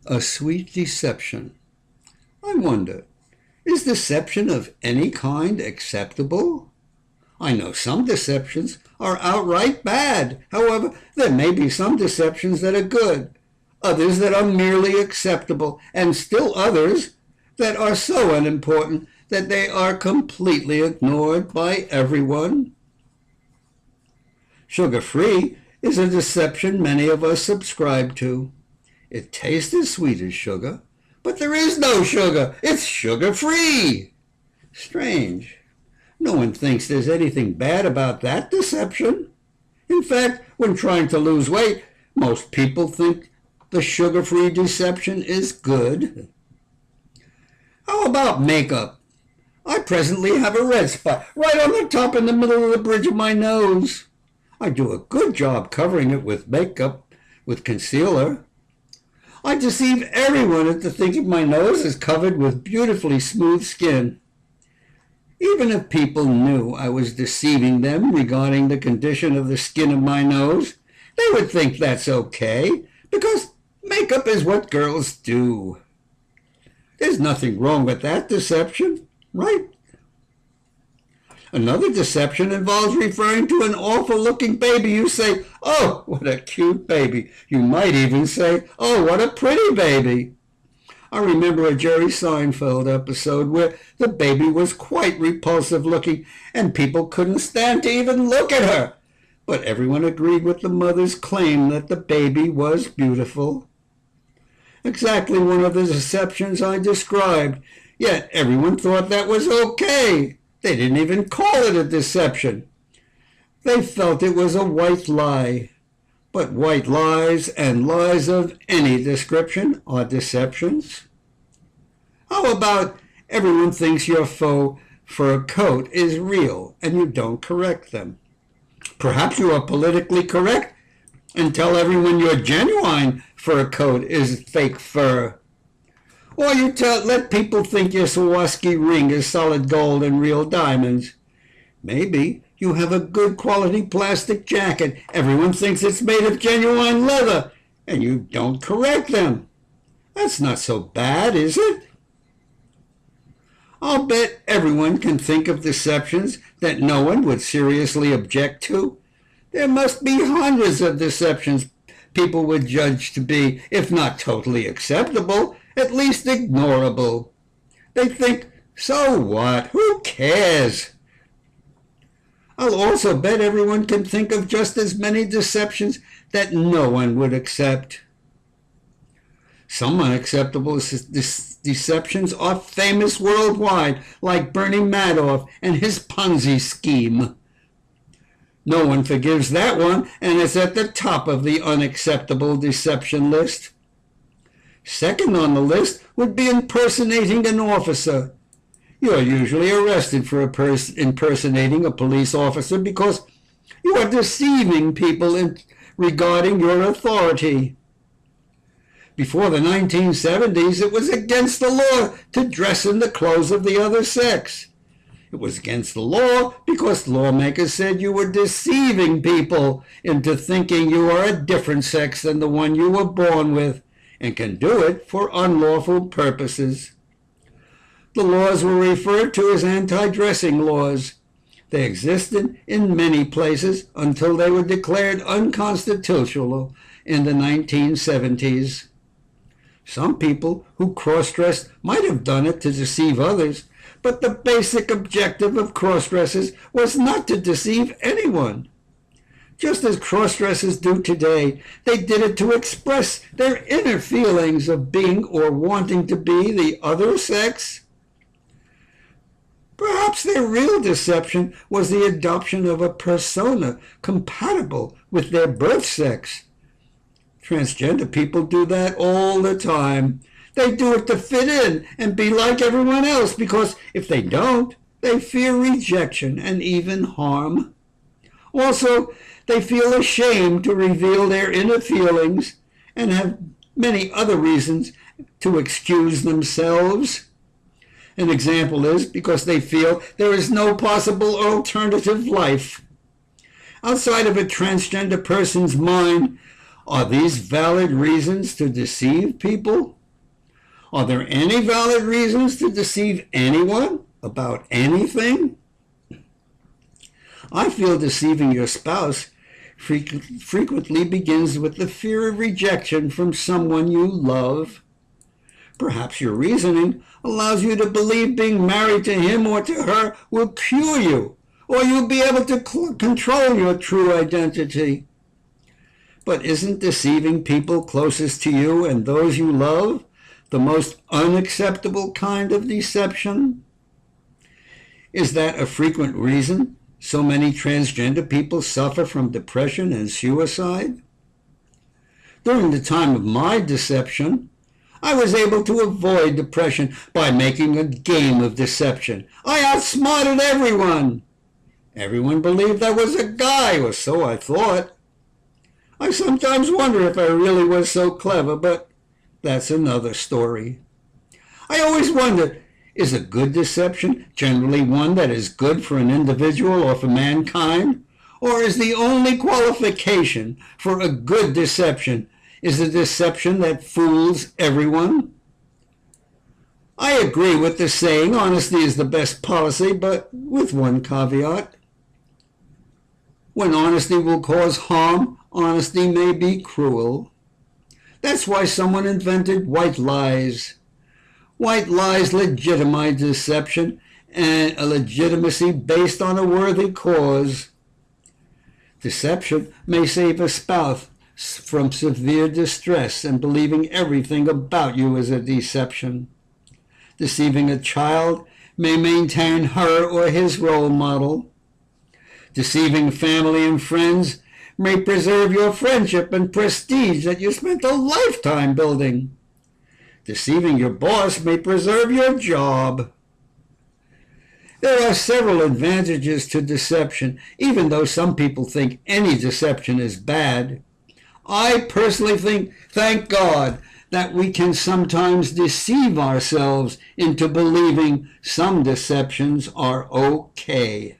A sweet deception. I wonder, is deception of any kind acceptable? I know some deceptions are outright bad. However, there may be some deceptions that are good, others that are merely acceptable, and still others that are so unimportant that they are completely ignored by everyone. Sugar-free is a deception many of us subscribe to. It tastes as sweet as sugar, but there is no sugar. It's sugar-free. Strange. No one thinks there's anything bad about that deception. In fact, when trying to lose weight, most people think the sugar-free deception is good. How about makeup? I presently have a red spot right on the top in the middle of the bridge of my nose. I do a good job covering it with makeup, with concealer. I deceive everyone into thinking my nose is covered with beautifully smooth skin. Even if people knew I was deceiving them regarding the condition of the skin of my nose, they would think that's okay, because makeup is what girls do. There's nothing wrong with that deception, right? Another deception involves referring to an awful-looking baby. You say, "Oh, what a cute baby." You might even say, "Oh, what a pretty baby." I remember a Jerry Seinfeld episode where the baby was quite repulsive looking and people couldn't stand to even look at her. But everyone agreed with the mother's claim that the baby was beautiful. Exactly one of the deceptions I described, yet everyone thought that was okay. They didn't even call it a deception. They felt it was a white lie. But white lies and lies of any description are deceptions. How about everyone thinks your faux fur coat is real and you don't correct them? Perhaps you are politically correct and tell everyone your genuine fur coat is fake fur. Or you let people think your Swarovski ring is solid gold and real diamonds. Maybe you have a good quality plastic jacket. Everyone thinks it's made of genuine leather, and you don't correct them. That's not so bad, is it? I'll bet everyone can think of deceptions that no one would seriously object to. There must be hundreds of deceptions people would judge to be, if not totally acceptable, at least ignorable. They think, so what? Who cares? I'll also bet everyone can think of just as many deceptions that no one would accept. Some unacceptable deceptions are famous worldwide, like Bernie Madoff and his Ponzi scheme. No one forgives that one, and it's at the top of the unacceptable deception list. Second on the list would be impersonating an officer. You are usually arrested for impersonating a police officer because you are deceiving people regarding your authority. Before the 1970s, it was against the law to dress in the clothes of the other sex. It was against the law because lawmakers said you were deceiving people into thinking you are a different sex than the one you were born with, and can do it for unlawful purposes. The laws were referred to as anti-dressing laws. They existed in many places until they were declared unconstitutional in the 1970s. Some people who cross-dressed might have done it to deceive others, but the basic objective of cross-dressers was not to deceive anyone. Just as cross-dressers do today, they did it to express their inner feelings of being or wanting to be the other sex. Perhaps their real deception was the adoption of a persona compatible with their birth sex. Transgender people do that all the time. They do it to fit in and be like everyone else because if they don't, they fear rejection and even harm. Also, they feel ashamed to reveal their inner feelings and have many other reasons to excuse themselves. An example is because they feel there is no possible alternative life. Outside of a transgender person's mind, are these valid reasons to deceive people? Are there any valid reasons to deceive anyone about anything? I feel deceiving your spouse frequently begins with the fear of rejection from someone you love. Perhaps your reasoning allows you to believe being married to him or to her will cure you, or you'll be able to control your true identity. But isn't deceiving people closest to you and those you love the most unacceptable kind of deception? Is that a frequent reason so many transgender people suffer from depression and suicide? During the time of my deception, I was able to avoid depression by making a game of deception. I outsmarted everyone. Everyone believed I was a guy, or so I thought. I sometimes wonder if I really was so clever, but that's another story. I always wonder, is a good deception generally one that is good for an individual or for mankind? Or is the only qualification for a good deception is a deception that fools everyone? I agree with the saying, honesty is the best policy, but with one caveat. When honesty will cause harm, honesty may be cruel. That's why someone invented white lies. White lies legitimize deception and a legitimacy based on a worthy cause. Deception may save a spouse from severe distress and believing everything about you is a deception. Deceiving a child may maintain her or his role model. Deceiving family and friends may preserve your friendship and prestige that you spent a lifetime building. Deceiving your boss may preserve your job. There are several advantages to deception, even though some people think any deception is bad. I personally think, thank God, that we can sometimes deceive ourselves into believing some deceptions are okay.